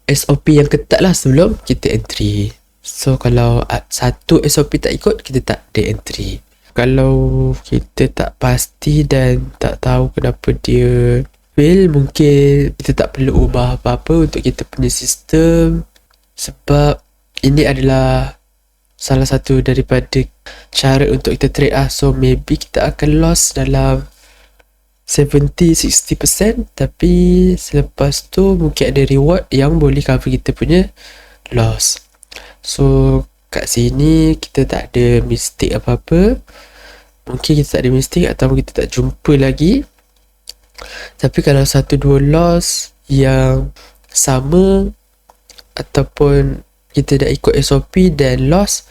SOP yang ketat lah sebelum kita entry. So kalau satu SOP tak ikut, kita tak ada entry. Kalau kita tak pasti dan tak tahu kenapa dia fail, mungkin kita tak perlu ubah apa-apa untuk kita punya sistem, sebab ini adalah salah satu daripada cara untuk kita trade lah. So maybe kita akan loss dalam 70-60%, tapi selepas tu mungkin ada reward yang boleh cover kita punya loss. So kat sini kita tak ada mistake apa-apa. Mungkin kita tak ada mistake atau kita tak jumpa lagi. Tapi kalau 1-2 loss yang sama ataupun kita dah ikut SOP dan loss,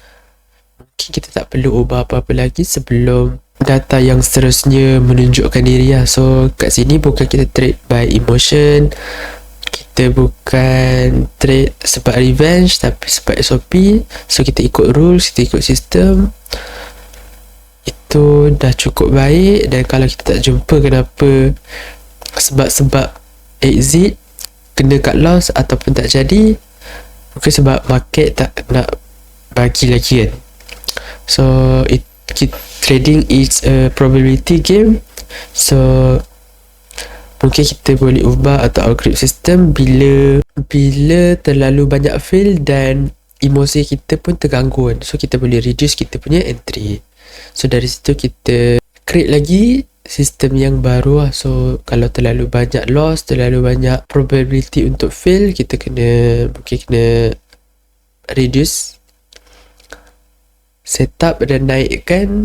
mungkin kita tak perlu ubah apa-apa lagi sebelum data yang seterusnya menunjukkan diri lah. So kat sini bukan kita trade by emotion, kita bukan trade sebab revenge, tapi sebab SOP. So kita ikut rules, kita ikut sistem, itu dah cukup baik. Dan kalau kita tak jumpa kenapa sebab exit kena cut loss ataupun tak jadi, mungkin sebab market tak nak bagi lagi kan. So trading is a probability game. So mungkin kita boleh ubah atau upgrade sistem bila terlalu banyak fail dan emosi kita pun terganggu kan. So kita boleh reduce kita punya entry. So dari situ kita create lagi sistem yang baru lah. So kalau terlalu banyak loss, terlalu banyak probability untuk fail, kita mungkin kena reduce setup dan naikkan